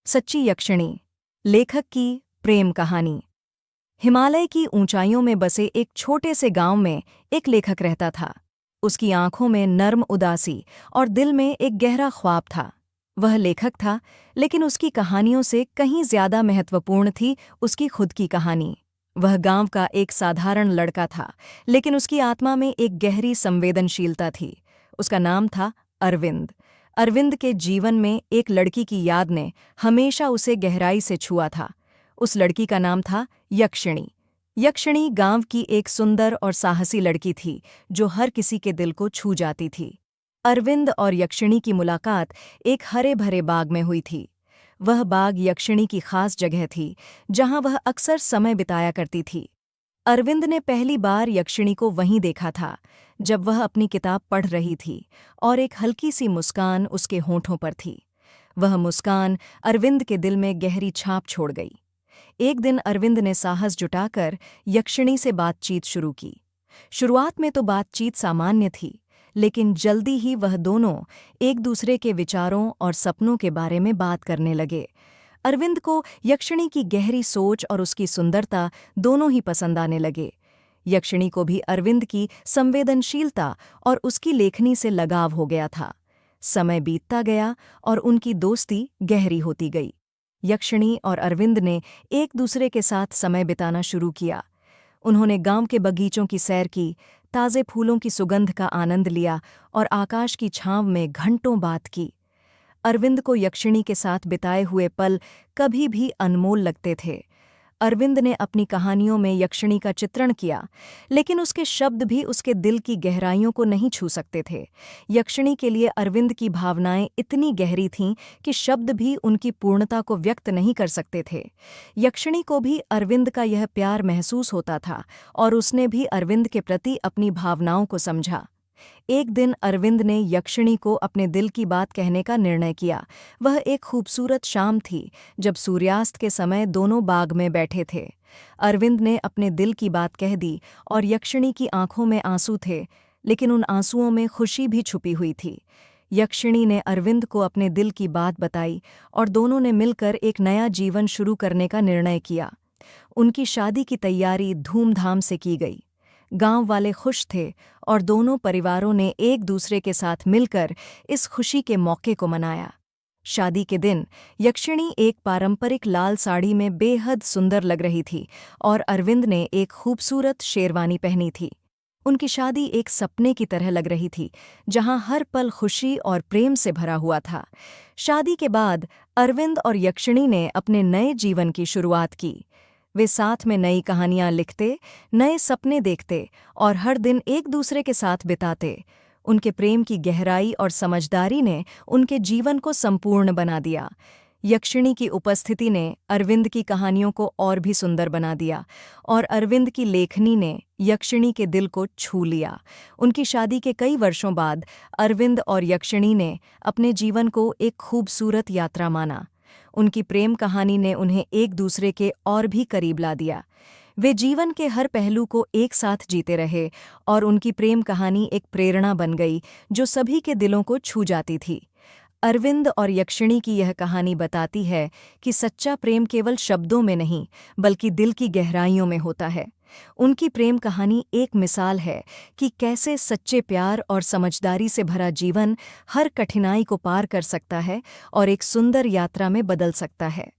सच्ची यक्षिणी, लेखक की प्रेम कहानी। हिमालय की ऊंचाइयों में बसे एक छोटे से गांव में एक लेखक रहता था। उसकी आंखों में नर्म उदासी और दिल में एक गहरा ख्वाब था। वह लेखक था, लेकिन उसकी कहानियों से कहीं ज्यादा महत्वपूर्ण थी उसकी खुद की कहानी। वह गांव का एक साधारण लड़का था, लेकिन उसकी आत्मा में एक गहरी संवेदनशीलता थी। उसका नाम था अरविंद। अरविंद के जीवन में एक लड़की की याद ने हमेशा उसे गहराई से छुआ था। उस लड़की का नाम था यक्षिणी। यक्षिणी गांव की एक सुंदर और साहसी लड़की थी, जो हर किसी के दिल को छू जाती थी। अरविंद और यक्षिणी की मुलाकात एक हरे भरे बाग में हुई थी। वह बाग यक्षिणी की खास जगह थी, जहां वह अक्सर समय बिताया करती थी। अरविंद ने पहली बार यक्षिणी को वहीं देखा था, जब वह अपनी किताब पढ़ रही थी और एक हल्की सी मुस्कान उसके होठों पर थी। वह मुस्कान अरविंद के दिल में गहरी छाप छोड़ गई। एक दिन अरविंद ने साहस जुटाकर यक्षिणी से बातचीत शुरू की। शुरुआत में तो बातचीत सामान्य थी, लेकिन जल्दी ही वह दोनों एक दूसरे के विचारों और सपनों के बारे में बात करने लगे। अरविंद को यक्षिणी की गहरी सोच और उसकी सुंदरता दोनों ही पसंद आने लगे। यक्षिणी को भी अरविंद की संवेदनशीलता और उसकी लेखनी से लगाव हो गया था। समय बीतता गया और उनकी दोस्ती गहरी होती गई। यक्षिणी और अरविंद ने एक दूसरे के साथ समय बिताना शुरू किया। उन्होंने गांव के बगीचों की सैर की, ताज़े फूलों की सुगंध का आनंद लिया और आकाश की छांव में घंटों बात की। अरविंद को यक्षिणी के साथ बिताए हुए पल कभी भी अनमोल लगते थे। अरविंद ने अपनी कहानियों में यक्षिणी का चित्रण किया, लेकिन उसके शब्द भी उसके दिल की गहराइयों को नहीं छू सकते थे। यक्षिणी के लिए अरविंद की भावनाएं इतनी गहरी थीं कि शब्द भी उनकी पूर्णता को व्यक्त नहीं कर सकते थे। यक्षिणी को भी अरविंद का यह प्यार महसूस होता था और उसने भी अरविंद के प्रति अपनी भावनाओं को समझा। एक दिन अरविंद ने यक्षिणी को अपने दिल की बात कहने का निर्णय किया। वह एक खूबसूरत शाम थी, जब सूर्यास्त के समय दोनों बाग में बैठे थे। अरविंद ने अपने दिल की बात कह दी और यक्षिणी की आंखों में आंसू थे, लेकिन उन आंसुओं में खुशी भी छुपी हुई थी। यक्षिणी ने अरविंद को अपने दिल की बात बताई और दोनों ने मिलकर एक नया जीवन शुरू करने का निर्णय किया। उनकी शादी की तैयारी धूमधाम से की गई। गांव वाले खुश थे और दोनों परिवारों ने एक दूसरे के साथ मिलकर इस खुशी के मौके को मनाया। शादी के दिन यक्षिणी एक पारंपरिक लाल साड़ी में बेहद सुंदर लग रही थी और अरविंद ने एक खूबसूरत शेरवानी पहनी थी। उनकी शादी एक सपने की तरह लग रही थी, जहां हर पल खुशी और प्रेम से भरा हुआ था। शादी के बाद अरविंद और यक्षिणी ने अपने नए जीवन की शुरुआत की। वे साथ में नई कहानियां लिखते, नए सपने देखते और हर दिन एक दूसरे के साथ बिताते। उनके प्रेम की गहराई और समझदारी ने उनके जीवन को संपूर्ण बना दिया। यक्षिणी की उपस्थिति ने अरविंद की कहानियों को और भी सुंदर बना दिया और अरविंद की लेखनी ने यक्षिणी के दिल को छू लिया। उनकी शादी के कई वर्षों बाद अरविंद और यक्षिणी ने अपने जीवन को एक खूबसूरत यात्रा माना। उनकी प्रेम कहानी ने उन्हें एक दूसरे के और भी करीब ला दिया। वे जीवन के हर पहलू को एक साथ जीते रहे और उनकी प्रेम कहानी एक प्रेरणा बन गई, जो सभी के दिलों को छू जाती थी। अरविंद और यक्षिणी की यह कहानी बताती है कि सच्चा प्रेम केवल शब्दों में नहीं, बल्कि दिल की गहराइयों में होता है। उनकी प्रेम कहानी एक मिसाल है कि कैसे सच्चे प्यार और समझदारी से भरा जीवन हर कठिनाई को पार कर सकता है और एक सुंदर यात्रा में बदल सकता है।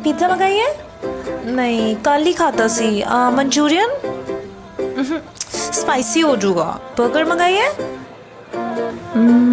पिज्जा मंगाइए? नहीं, कल ही खाता सी। मंचूरियन स्पाइसी हो जाऊगा। बर्गर मंगाइए?